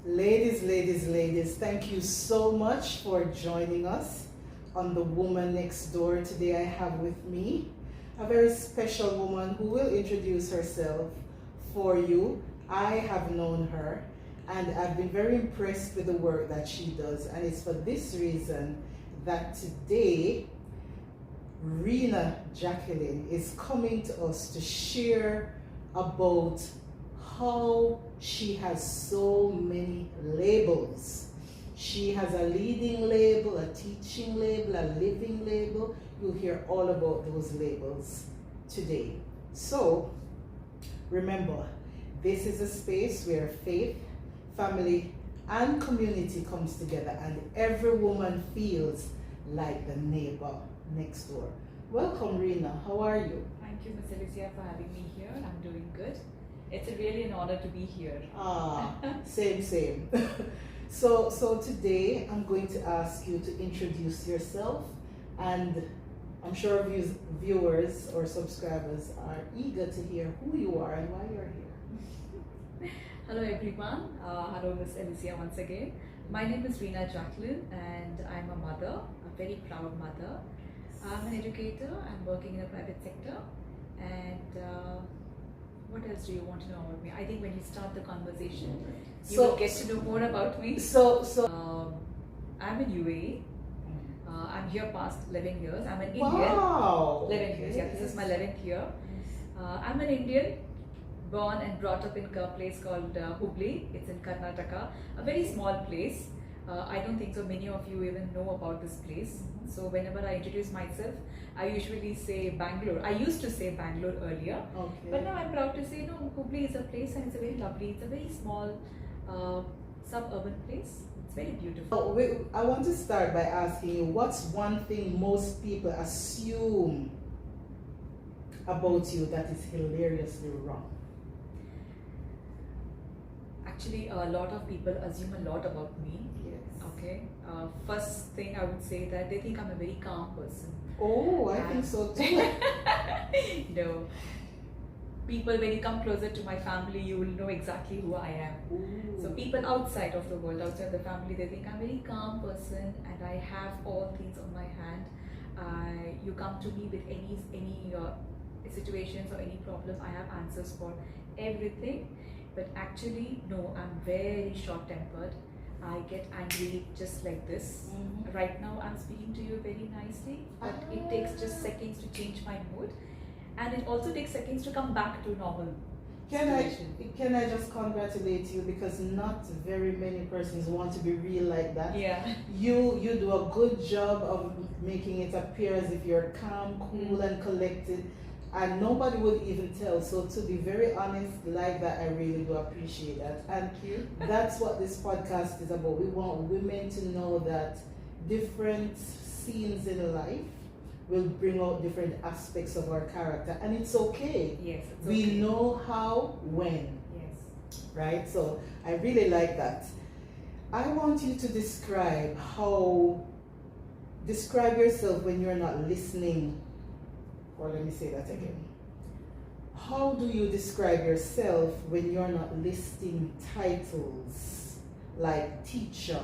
Ladies, thank you so much for joining us on The Woman Next Door. Today I have with me a very special woman who will introduce herself for you. I have known her and I've been very impressed with the work that she does, and it's for this reason that today Rena Jacqueline is coming to us to share about how she has so many labels. She has a leading label, a teaching label, a living label. You'll hear all about those labels today. So remember, this is a space where faith, family, and community comes together, and every woman feels like the neighbor next door. Welcome, Rena. How are you? Thank you, Ms. Alicia, for having me here. I'm doing good. It's really an honor to be here. Same. So today I'm going to ask you to introduce yourself, and I'm sure viewers or subscribers are eager to hear who you are and why you're here. Hello everyone. Hello Ms. Alicia once again. My name is Rena Jacqueline and I'm a mother, a very proud mother. I'm an educator. I'm working in the private sector. And what else do you want to know about me? I think when you start the conversation, you will get to know more about me. I'm in UAE. I'm here past 11 years. I'm an Indian. Wow! 11 years, yeah. This is my 11th year. I'm an Indian, born and brought up in a place called Hubli. It's in Karnataka, a very small place. I don't think so many of you even know about this place. So whenever I introduce myself, I usually say Bangalore. I used to say Bangalore earlier, but now I'm proud to say, no, Hubli is a place and it's a very lovely, it's a very small suburban place. It's very beautiful. I want to start by asking you, what's one thing most people assume about you that is hilariously wrong? Actually, a lot of people assume a lot about me. Yes. Okay. First thing I would say that they think I'm a very calm person. Oh, I think so too. No. People, when you come closer to my family, you will know exactly who I am. Ooh. So people outside of the world, outside the family, they think I'm a very calm person and I have all things on my hand. You come to me with any situations or any problem, I have answers for everything. But actually, no, I'm very short-tempered. I get angry just like this. Right now, I'm speaking to you very nicely, but it takes just seconds to change my mood. And it also takes seconds to come back to normal situation. Can I just congratulate you, because not very many persons want to be real like that. Yeah. You do a good job of making it appear as if you're calm, cool, and collected, and nobody would even tell. So to be very honest like that, I really do appreciate that. And Thank you. that's what this podcast is about. We want women to know that different scenes in life will bring out different aspects of our character, and it's okay. Yes, it's we okay. know how, when. Yes. Right? So I really like that. I want you to describe yourself when you're not listening. Or let me say that again. How do you describe yourself when you're not listing titles like teacher,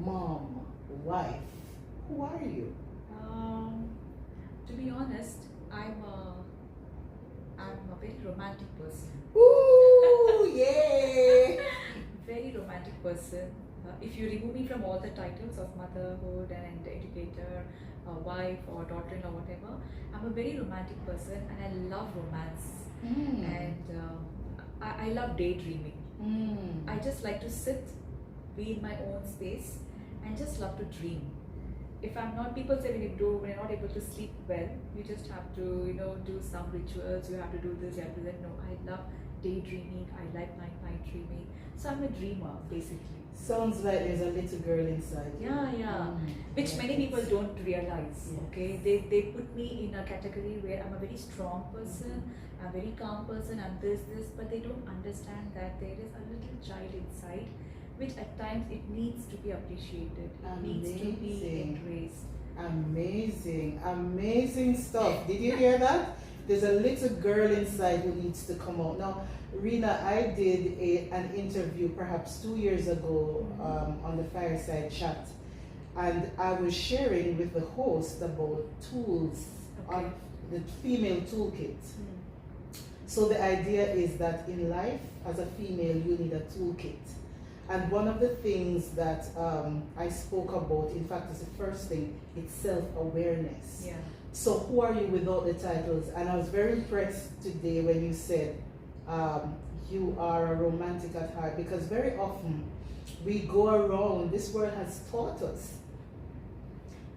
mom, wife? Who are you? To be honest, I'm a very romantic person. Ooh, yeah! Very romantic person. If you remove me from all the titles of motherhood and educator, wife or daughter-in-law, whatever, I'm a very romantic person and I love romance. And I love daydreaming. I just like to sit, be in my own space and just love to dream. If I'm not, people say when you're not able to sleep well, you just have to, do some rituals, you have to do this, you have to do that. No, I love daydreaming, I like night dreaming. So I'm a dreamer, basically. Sounds like there's a little girl inside you. Yeah. Which many people don't realize, okay? They put me in a category where I'm a very strong person, I'm a very calm person, I'm this, but they don't understand that there is a little child inside which at times it needs to be appreciated, it needs to be embraced. Amazing stuff. Did you hear that? There's a little girl inside who needs to come out. Now, Rena, I did an interview perhaps 2 years ago on the Fireside Chat, and I was sharing with the host about tools on the female toolkit. So the idea is that in life, as a female, you need a toolkit. And one of the things that I spoke about, in fact, is the first thing, it's self-awareness. Yeah. So who are you without the titles? And I was very impressed today when you said you are a romantic at heart, because very often we go around, this world has taught us,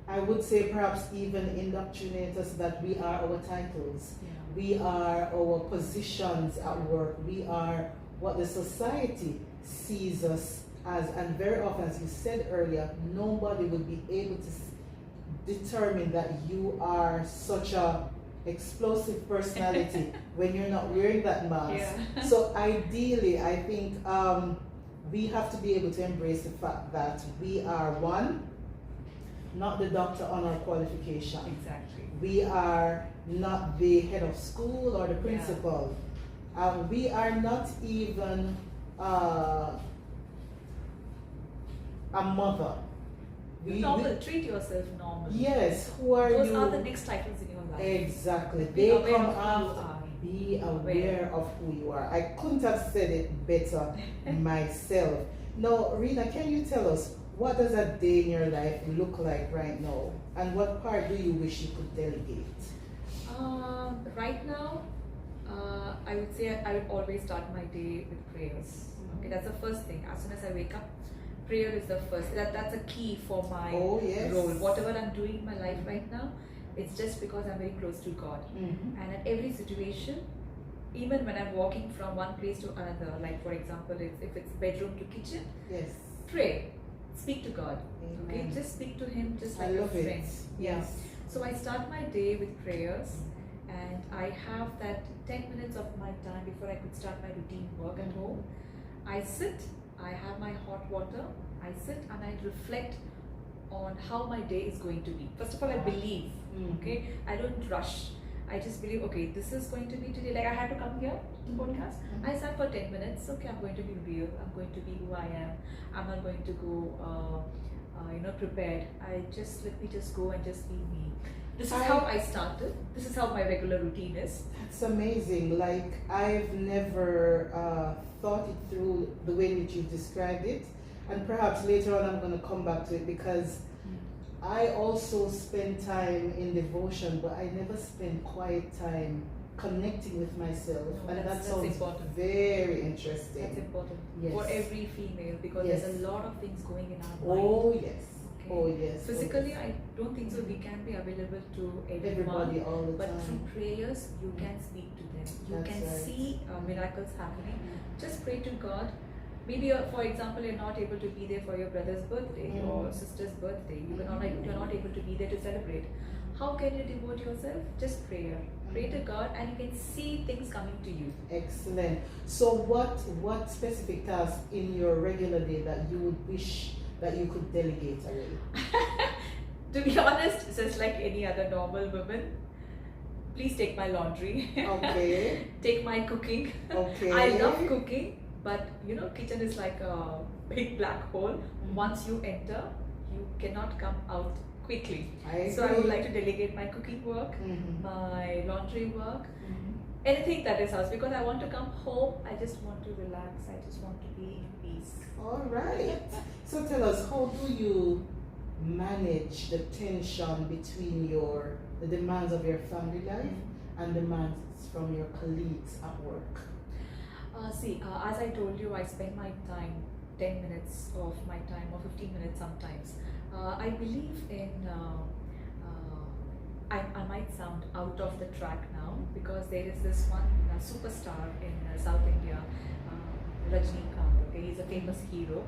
I would say perhaps even indoctrinate us, that we are our titles. Yeah. We are our positions at work. We are what the society sees us as. And very often, as you said earlier, nobody would be able to determine that you are such a explosive personality when you're not wearing that mask. Yeah. So ideally, I think we have to be able to embrace the fact that we are one, not the doctor on our qualification. Exactly. We are not the head of school or the principal. We are not even a mother. Treat yourself normal. Yes, who are Those you? are the next titles in your life. Exactly. Be They aware come of who you after. are. Be aware of who you are. I couldn't have said it better myself. Now, Rena, can you tell us, what does a day in your life look like right now? And what part do you wish you could delegate? Right now, I would say I would always start my day with prayers. Okay, that's the first thing. As soon as I wake up, prayer is the first. That's a key for my role. Whatever I'm doing in my life right now, it's just because I'm very close to God. And at every situation, even when I'm walking from one place to another, like for example, if it's bedroom to kitchen, pray. Speak to God. Okay, just speak to Him, just like a friend. Yes. So I start my day with prayers, and I have that 10 minutes of my time before I could start my routine work at home. I sit, I have my hot water, I sit and I reflect on how my day is going to be. First of all, I believe, okay? I don't rush. I just believe, okay, this is going to be today. Like I had to come here to podcast. I sat for 10 minutes. Okay, I'm going to be real. I'm going to be who I am. I'm not going to go, prepared. Let me just go and just be me. This is how I started. This is how my regular routine is. That's amazing. Like I've never thought it through the way in which you described it. And perhaps later on I'm going to come back to it, because I also spend time in devotion, but I never spend quiet time connecting with myself. And that sounds important. Very interesting. That's important for every female, because there's a lot of things going in our mind. Oh yes. Okay. Oh yes. Physically, I don't think so. We can be available to everybody all the but time. through prayers, you can speak to them. You can see miracles happening. Just pray to God. Maybe, for example, you're not able to be there for your brother's birthday or sister's birthday. You're not able to be there to celebrate. How can you devote yourself? Just prayer. Pray to God, and you can see things coming to you. Excellent. So, what specific tasks in your regular day that you would wish that you could delegate away? To be honest, just like any other normal woman, please take my laundry. Okay. Take my cooking. Okay. I love cooking. But kitchen is like a big black hole. Once you enter, you cannot come out quickly. So I would like to delegate my cooking work, my laundry work, anything that is house, because I want to come home. I just want to relax. I just want to be in peace. All right. So tell us, how do you manage the tension between the demands of your family life and demands from your colleagues at work? As I told you, I spend my time, 10 minutes of my time or 15 minutes sometimes. I believe in, I might sound out of the track now, because there is this one superstar in South India, Rajnikant, okay, he's a famous hero.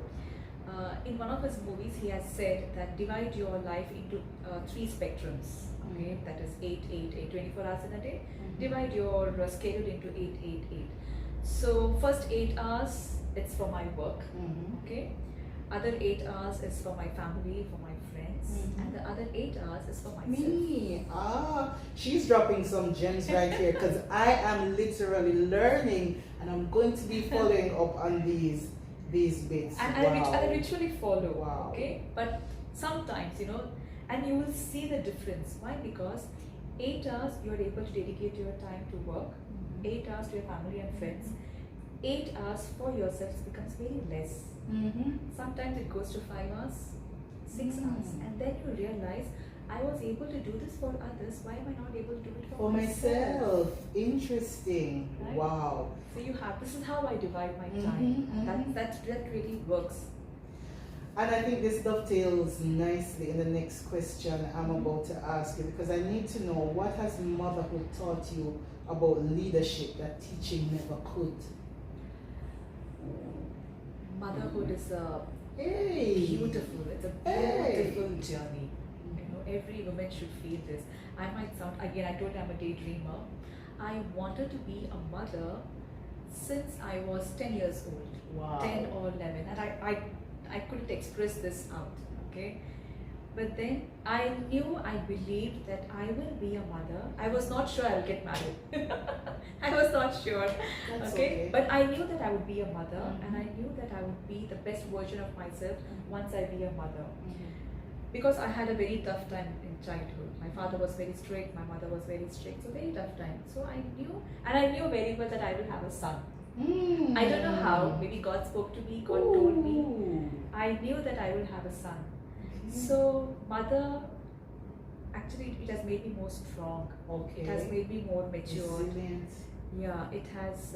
In one of his movies, he has said that divide your life into 3 spectrums, okay, that is 8, 8, 8, 24 hours in a day. Divide your schedule into 8, 8, 8. So first 8 hours, it's for my work, okay. Other 8 hours is for my family, for my friends, and the other 8 hours is for myself. Me. She's dropping some gems right here because I am literally learning and I'm going to be following up on these bits. And I literally follow. Wow. Okay, but sometimes, and you will see the difference. Why? Because 8 hours you are able to dedicate your time to work, 8 hours to your family and friends. 8 hours for yourself becomes very less. Sometimes it goes to 5 hours, 6 hours, and then you realize, I was able to do this for others. Why am I not able to do it for myself? Interesting. Right? Wow. So this is how I divide my time. That really works. And I think this dovetails nicely in the next question I'm about to ask you, because I need to know, what has motherhood taught you about leadership that teaching never could? Motherhood is beautiful. It's a beautiful journey. Every woman should feel this. I might sound, again, I told you I'm a daydreamer. I wanted to be a mother since I was 10 years old. Wow. 10 or 11. And I couldn't express this out. Okay. But then I believed that I will be a mother. I was not sure I'll get married. I was not sure. That's okay. But I knew that I would be a mother, and I knew that I would be the best version of myself once I be a mother. Because I had a very tough time in childhood. My father was very strict, my mother was very strict, so very tough time. So I knew very well that I will have a son. I don't know how, maybe God spoke to me, God told me. I knew that I will have a son. So mother, actually it has made me more strong. Okay. It has made me more mature. Resilient. Yeah, it has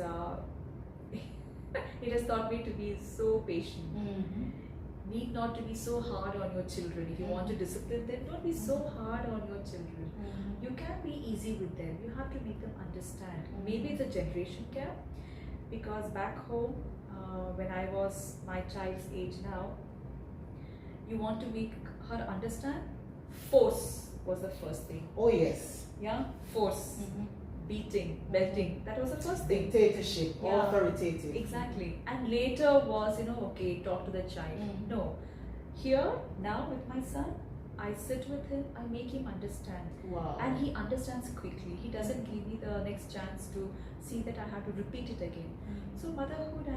it has taught me to be so patient. Need not to be so hard on your children. If you want to discipline them, don't be so hard on your children. You can be easy with them. You have to make them understand. Maybe it's a generation gap, because back home, when I was my child's age now, you want to make her understand. Force was the first thing. Oh yes. Yeah, force. Beating, belting, that was the first thing. Dictatorship, authoritative. Exactly. And later was, okay, talk to the child. No. Here, now with my son, I sit with him, I make him understand. Wow. And he understands quickly. He doesn't give me the next chance to see that I have to repeat it again. So motherhood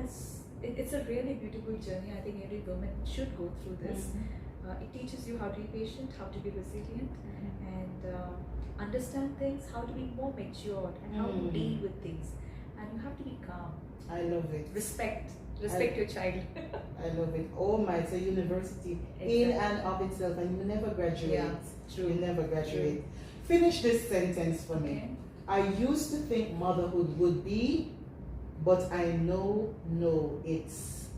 it's a really beautiful journey. I think every woman should go through this. It teaches you how to be patient, how to be resilient, and understand things, how to be more matured, and how to deal with things. And you have to be calm. I love it. Respect your child. I love it. Oh my, it's a university in and of itself, and you never graduate. Yeah, true. You never graduate. Finish this sentence for me. I used to think motherhood would be, but I know it's.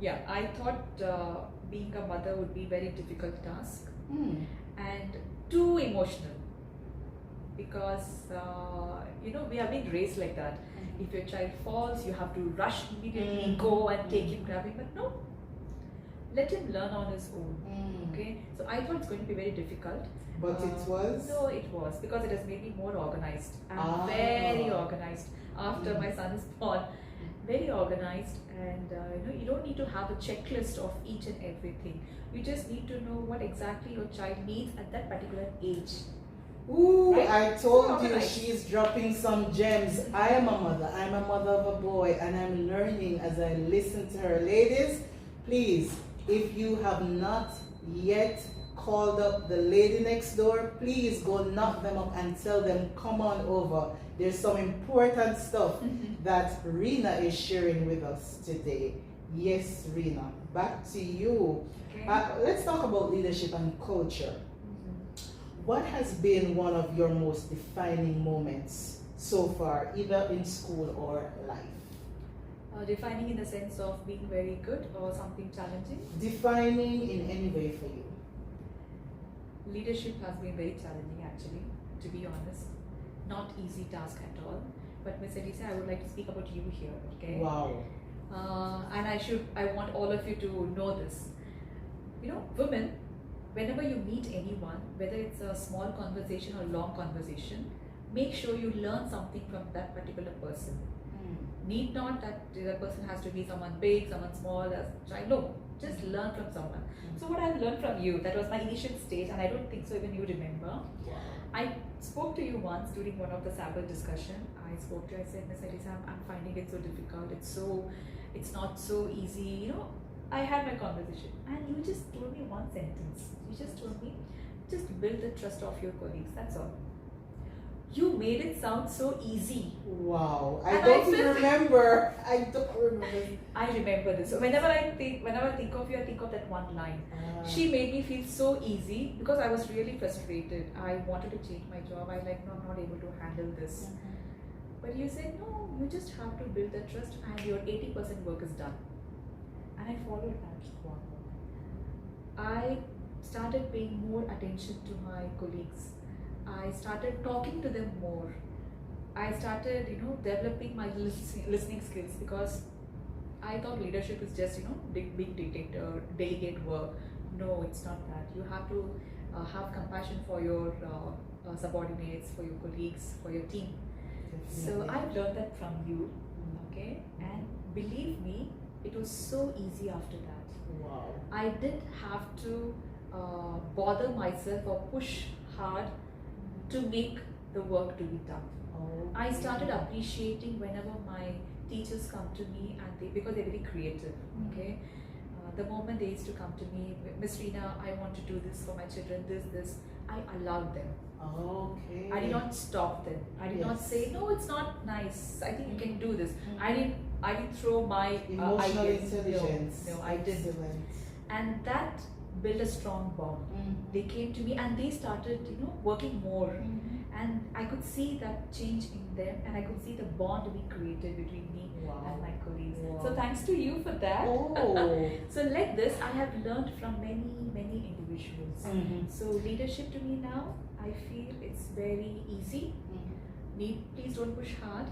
Yeah, I thought being a mother would be a very difficult task and too emotional, because we have been raised like that. If your child falls, you have to rush immediately, go and take him, grab him. But no, let him learn on his own. Okay, so I thought it's going to be very difficult. But it was? No, it was, because it has made me more organized. I'm very organized after my son is born. Very organized, and you don't need to have a checklist of each and everything. You just need to know what exactly your child needs at that particular age. Ooh, right? I told you she's dropping some gems. I am a mother. I'm a mother of a boy, and I'm learning as I listen to her. Ladies, please, if you have not yet called up the lady next door, please go knock them up and tell them, come on over. There's some important stuff that Rena is sharing with us today. Yes, Rena, back to you. Okay. Let's talk about leadership and culture. What has been one of your most defining moments so far, either in school or life? Defining in the sense of being very good or something challenging? Defining in any way for you. Leadership has been very challenging, actually, to be honest. Not easy task at all. But Ms. Elisa, I would like to speak about you here, okay? Wow. And I want all of you to know this. Women, whenever you meet anyone, whether it's a small conversation or long conversation, make sure you learn something from that particular person. Need not that the person has to be someone big, someone small, as child. No, just learn from someone. So what I've learned from you, that was my initial stage, and I don't think so even you remember. I spoke to you once during one of the sample discussion. I spoke to you, I said, Miss Elisa, I'm finding it so difficult. It's not so easy. I had my conversation, and you just told me one sentence. You just told me, just build the trust of your colleagues. That's all. You made it sound so easy. Wow. And I don't even remember. I don't remember. I remember this. So whenever I think of you, I think of that one line. She made me feel so easy because I was really frustrated. I wanted to change my job. I like, no, I'm not able to handle this. But you said, no, you just have to build the trust and your 80% work is done. And I followed that. Wow. I started paying more attention to my colleagues. I started talking to them more. I started, developing my listening skills because I thought leadership is just, big dictator, delegate work. No, it's not that. You have to have compassion for your subordinates, for your colleagues, for your team. So I've learned that from you, okay? And believe me, it was so easy after that. Wow. I didn't have to bother myself or push hard to make the work to be done. I started appreciating whenever my teachers come to me and because they're very creative, okay? The moment they used to come to me, Miss Reena, I want to do this for my children, this, I allowed them. Okay. I did not stop them. I did not say, no, it's not nice. I think you can do this. I didn't throw my emotional ideas. intelligence. No, I didn't. And that built a strong bond. They came to me and they started, working more. And I could see that change in them, and I could see the bond being created between me and my colleagues. So thanks to you for that. So like this, I have learned from many individuals. So leadership to me now, I feel it's very easy. Please don't push hard.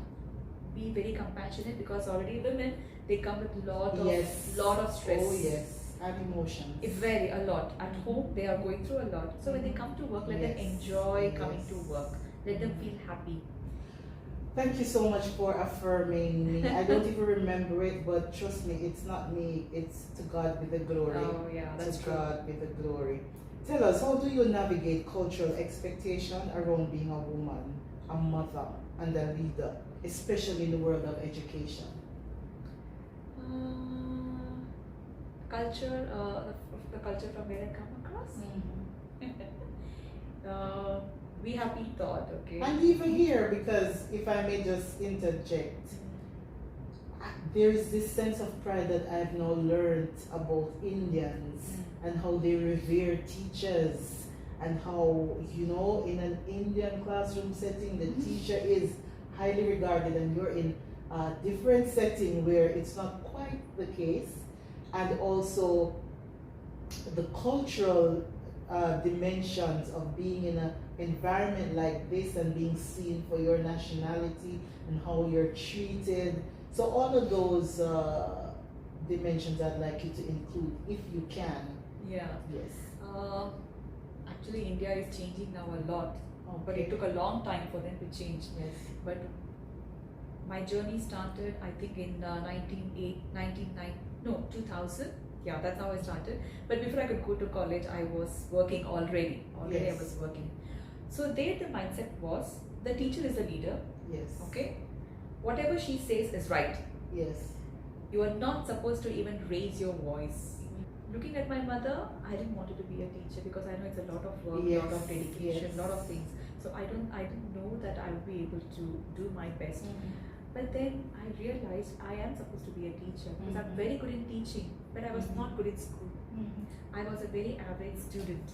Be very compassionate because already women, they come with lot of stress. Oh yes. And emotions. A lot. At home, they are going through a lot. So when they come to work, let them enjoy coming to work. Let them feel happy. Thank you so much for affirming me. I don't even remember it, but trust me, it's not me. It's to God be the glory. Oh yeah, that's to true. God be the glory. Tell us, how do you navigate cultural expectation around being a woman, a mother, and a leader, especially in the world of education? Culture, the culture from where I come across. We have been taught, okay. And even here, because if I may just interject, there is this sense of pride that I've now learned about Indians and how they revere teachers and how, in an Indian classroom setting, the teacher is highly regarded, and you're in a different setting where it's not quite the case. And also the cultural dimensions of being in an environment like this and being seen for your nationality and how you're treated. So all of those dimensions I'd like you to include, if you can. Yeah. Yes. Actually, India is changing now a lot, but it took a long time for them to change. Yes. But my journey started, I think, in 2000. Yeah, that's how I started. But before I could go to college, I was working already. I was working. So there the mindset was, the teacher is the leader. Yes. Okay? Whatever she says is right. Yes. You are not supposed to even raise your voice. Looking at my mother, I didn't want her to be a teacher because I know it's a lot of work, a lot of dedication, a lot of things. So I didn't know that I would be able to do my best. But then I realized I am supposed to be a teacher because I'm very good in teaching, but I was not good in school. I was a very average student.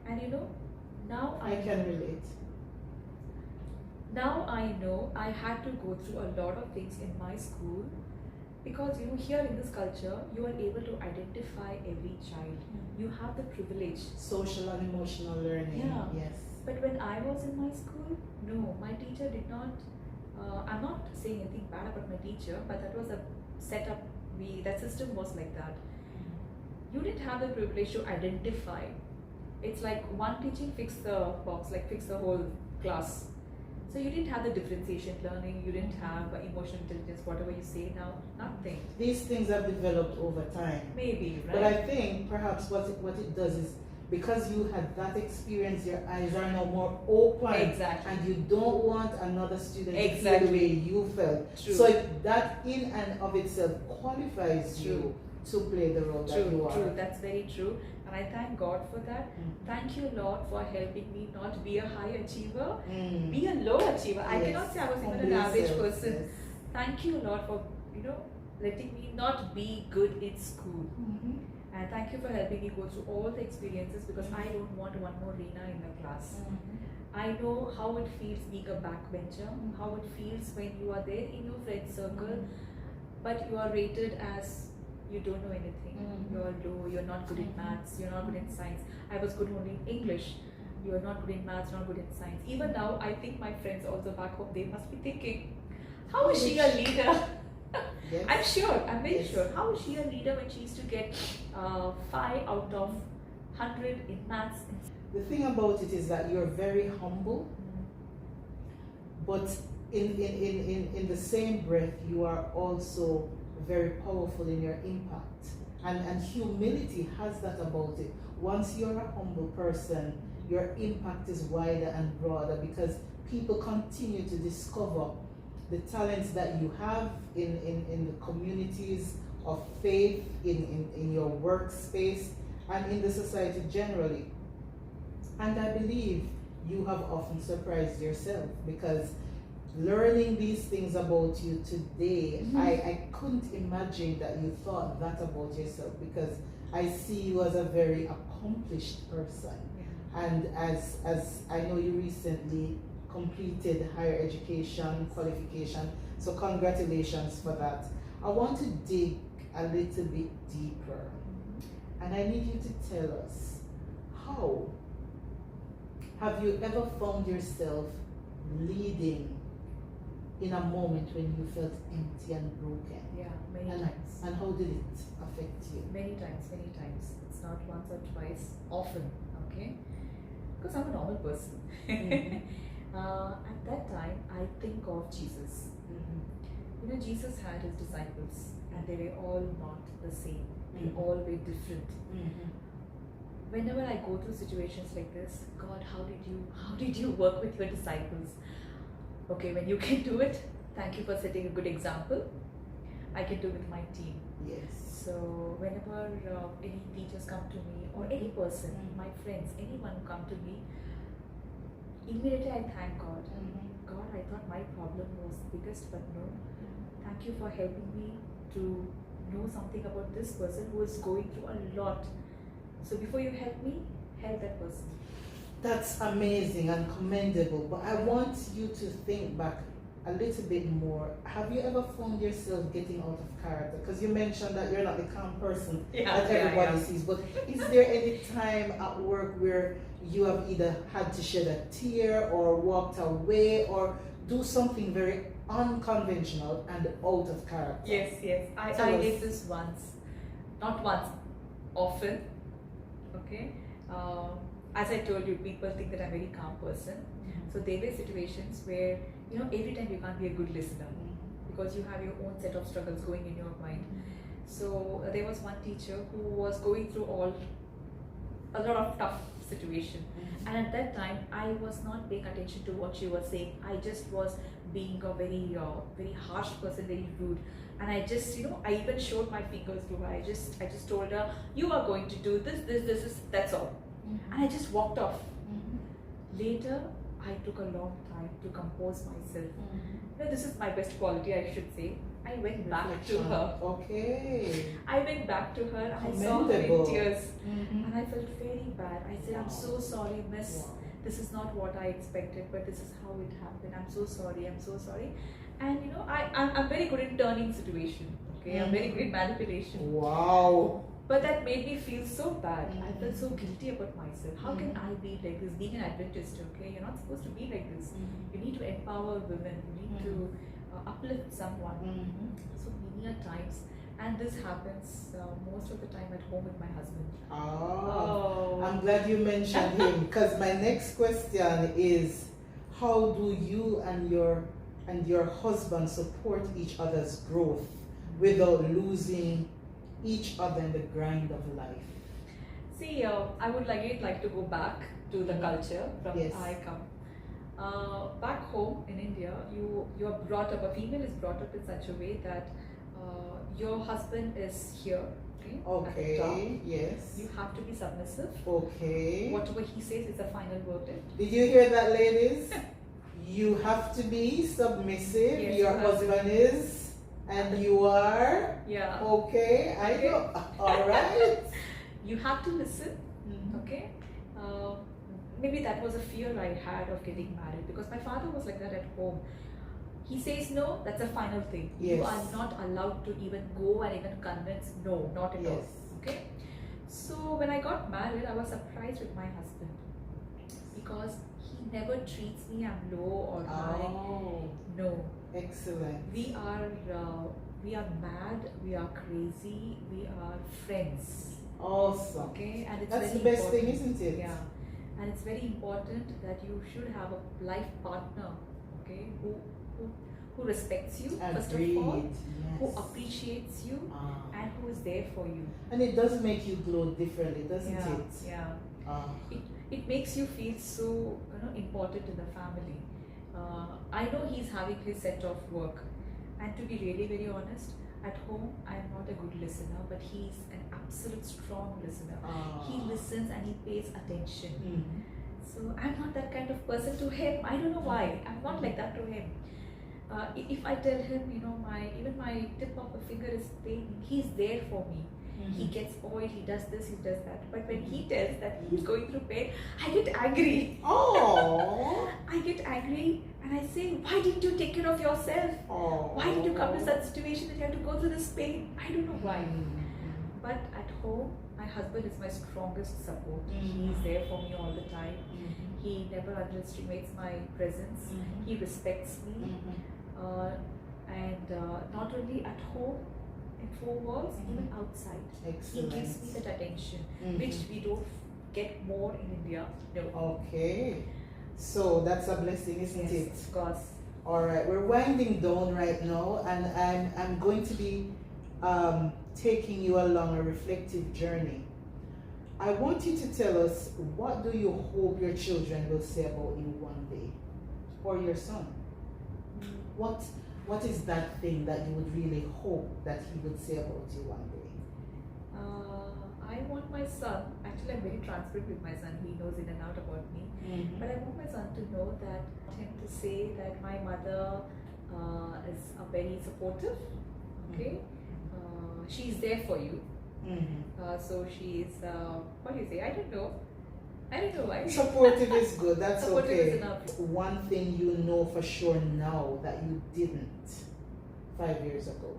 And now I can relate. Now I know I had to go through a lot of things in my school because here in this culture you are able to identify every child. You have the privilege. Social and emotional learning. Yeah. Yes. But when I was in my school, no, my teacher did not. I'm not saying anything bad about my teacher, but that was a setup. That system was like that. You didn't have the privilege to identify. It's like one teaching fix the box, like fix the whole class. So you didn't have the differentiation learning, you didn't have emotional intelligence, whatever you say now, nothing. These things have developed over time. Maybe, right? But I think perhaps what it does is, because you had that experience, your eyes are now more open. Exactly. And you don't want another student to Exactly. feel the way you felt. True. So that in and of itself qualifies True. you to play the role that you are. True, that's very true. And I thank God for that. Thank you, Lord, for helping me not be a high achiever, be a low achiever. I cannot say I was even an average person. Yes. Thank you, Lord, for letting me not be good in school. And thank you for helping me go through all the experiences, because I don't want one more Reena in my class. I know how it feels being a backbencher, how it feels when you are there in your friend circle, but you are rated as you don't know anything. You're low, you're not good in maths, you're not good in science. I was good only in English. You're not good in maths, not good in science. Even now, I think my friends also back home, they must be thinking, how is she a leader? Yes. I'm sure, I'm very sure. How is she a leader when she used to get 5 out of 100 in maths? The thing about it is that you're very humble, but in the same breath, you are also very powerful in your impact. And humility has that about it. Once you're a humble person, your impact is wider and broader, because people continue to discover the talents that you have in the communities of faith, in your workspace, and in the society generally. And I believe you have often surprised yourself, because learning these things about you today, I couldn't imagine that you thought that about yourself, because I see you as a very accomplished person. And as I know, you recently completed higher education qualification, so congratulations for that. I want to dig a little bit deeper, and I need you to tell us, how have you ever found yourself leading in a moment when you felt empty and broken? Yeah, many times. And how did it affect you? Many times. It's not once or twice, often, okay? Because I'm a normal person. At that time, I think of Jesus. Jesus had his disciples, and they were all not the same. They all were different. Whenever I go through situations like this, God, how did you work with your disciples? Okay, when you can do it, thank you for setting a good example. I can do with my team. Yes. So whenever any teachers come to me, or any person, my friends, anyone come to me, immediately I thank God. God, I thought my problem was the biggest, but no. Thank you for helping me to know something about this person who is going through a lot. So before you help me, help that person. That's amazing and commendable, but I want you to think back a little bit more. Have you ever found yourself getting out of character? Because you mentioned that you're not the calm person that everybody sees, but is there any time at work where you have either had to shed a tear, or walked away, or do something very unconventional and out of character? Yes. I did this once. Not once, often. Okay. As I told you, people think that I'm a very calm person. So there were situations where, every time you can't be a good listener, because you have your own set of struggles going in your mind. So there was one teacher who was going through a lot of tough situation. And at that time, I was not paying attention to what she was saying. I just was being a very harsh person, very rude. And I just, I even showed my fingers to her. I just told her, you are going to do this, that's all. And I just walked off. Later, I took a long time to compose myself. This is my best quality, I should say. I went back to her. Okay. I went back to her, and I saw her in tears. And I felt very bad. I said, I'm so sorry, miss. This is not what I expected, but this is how it happened. I'm so sorry. And I'm very good in turning situation. Okay, I'm very good in manipulation. Wow. But that made me feel so bad. I felt so guilty about myself. How can I be like this? Being an Adventist, okay? You're not supposed to be like this. You need to empower women. You need to uplift someone. So many a times, and this happens most of the time at home with my husband. I'm glad you mentioned him, because my next question is, how do you and your husband support each other's growth without losing each other in the grind of life? See, I would like to go back to the culture from Yes. I come. Back home in India, you are brought up. A female is brought up in such a way that your husband is here. Okay. At the top. Okay, yes. You have to be submissive. Okay. Whatever he says is the final verdict. Did you hear that, ladies? You have to be submissive. Yes, Your you have to. husband is, and you are. Yeah. Okay, I Okay. know. All right. You have to listen. Mhm. Okay. Maybe that was a fear I had of getting married, because my father was like that at home. He says no, that's a final thing. You Yes. are not allowed to even go and even convince no, not at all. Yes. Okay. So when I got married, I was surprised with my husband, because he never treats me I'm low or high. Oh, No. excellent. We are mad, we are crazy, we are friends. Awesome. Okay, and it's That's very the best important. thing, isn't it? Yeah, and it's very important that you should have a life partner, okay, who respects you first of Agreed. all, Yes. who appreciates you, Ah. and who is there for you. And it does make you glow differently, doesn't Yeah, it? yeah. Ah. It makes you feel so important in the family. I know he's having his set of work, and to be really very honest, at home I am not a good listener, but he's an absolute strong listener. Ah. He listens and he pays attention. Mhm. So I'm not that kind of person to him. I don't know why. I'm not like that to him. If I tell him, even my tip of the finger is paining, he's there for me. He gets oil, he does this, he does that. But when he tells that he's going through pain, I get angry. Oh. I get angry and I say, why didn't you take care of yourself? Oh. Why did you come to such situation that you have to go through this pain? I don't know why. Mhm. But at home, my husband is my strongest support. Mhm. He's there for me all the time. Mhm. He never underestimates my presence. Mhm. He respects me. Mhm. And not only at home, in four walls, even outside. Excellent. He gives me that attention, Mhm. which we don't get more in India. No. Okay. So that's a blessing, isn't Yes, it? of course. All right, we're winding down right now, and I'm going to be taking you along a reflective journey. I want you to tell us, what do you hope your children will say about you one day, or your son? What is that thing that you would really hope that he would say about you one day? I want my son, actually I'm very transparent with my son, he knows in and out about me, but I want my son to know that, him to say that my mother is a very supportive, okay, she's there for you, so she's, what do you say, I don't know why. Supportive is good, that's Supportive okay. is enough. One thing you know for sure now that you didn't 5 years ago.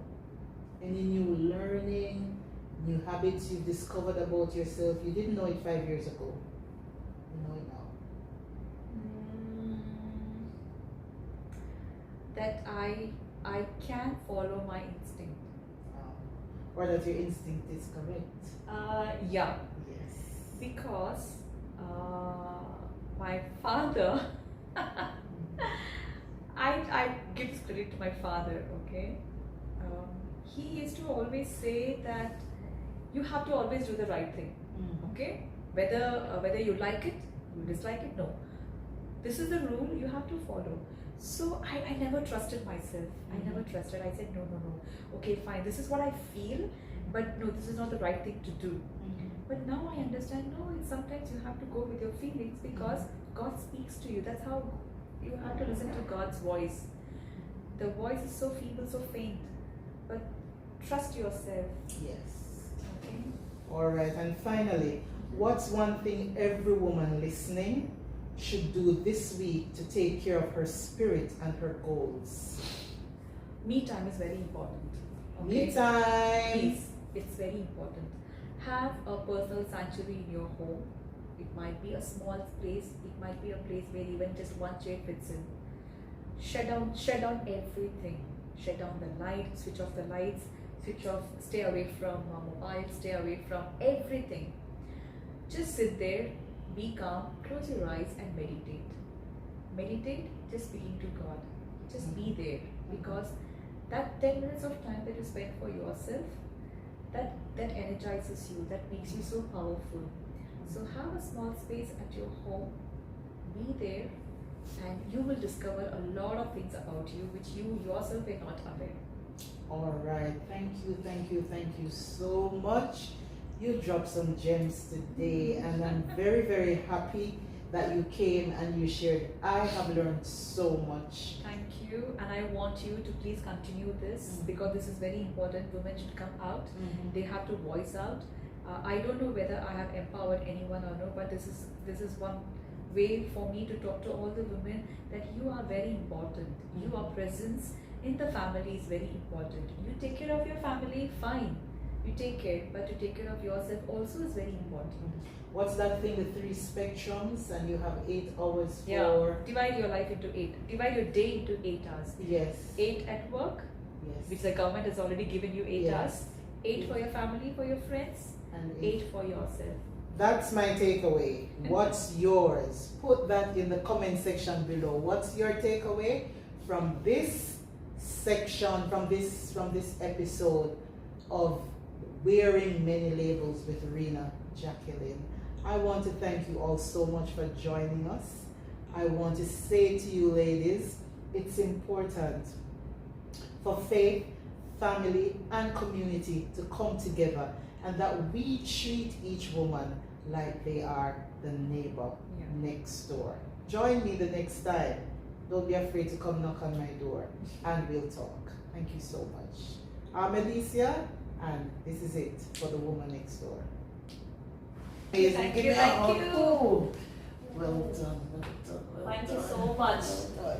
Any new learning, new habits you've discovered about yourself, you didn't know it 5 years ago. You know it now. That I can follow my instinct. Or that your instinct is correct. Yeah, Yes. because my father, I give credit to my father, okay? He used to always say that you have to always do the right thing, okay? Whether you like it, you dislike it, no. This is the rule you have to follow. So I never trusted myself. I never trusted. I said, no. Okay, fine. This is what I feel, but no, this is not the right thing to do. But now I understand, no, sometimes you have to go with your feelings because God speaks to you. That's how you have to listen to God's voice. The voice is so feeble, so faint, but trust yourself. Yes. Okay. All right, and finally, what's one thing every woman listening should do this week to take care of her spirit and her goals? Me time is very important. Okay? Me time. Please, it's very important. Have a personal sanctuary in your home. It might be a small place, it might be a place where even just one chair fits in. Shut down everything. Shut down the light, switch off the lights, switch off, stay away from mobile, stay away from everything. Just sit there, be calm, close your eyes and meditate. meditate, just speaking to God. Just be there, because that 10 minutes of time that you spend for yourself, that energizes you, that makes you so powerful. So have a small space at your home, be there, and you will discover a lot of things about you which you yourself were not aware. All right, thank you so much. You dropped some gems today, and I'm very, very happy that you came and you shared. I have learned so much. Thank you, and I want you to please continue this, because this is very important. Women should come out, they have to voice out. I don't know whether I have empowered anyone or no, but this is one way for me to talk to all the women that you are very important. Your presence in the family is very important. You take care of your family, fine. You take care, but to take care of yourself also is very important. What's that thing, the 3 spectrums, and you have 8 hours for... Yeah, divide your life into 8. Divide your day into 8 hours. Yes. 8 at work, which the government has already given you 8 hours. 8 for your family, for your friends, and 8 for yourself. That's my takeaway. What's yours? Put that in the comment section below. What's your takeaway from this section, from this episode of Wearing Many Labels with Rena Jacqueline? I want to thank you all so much for joining us. I want to say to you ladies, it's important for faith, family, and community to come together, and that we treat each woman like they are the neighbor next door. Join me the next time. Don't be afraid to come knock on my door, and we'll talk. Thank you so much. I'm Alicia, and this is it for the woman next door. Thank you. Well done. Thank you so much. Well done.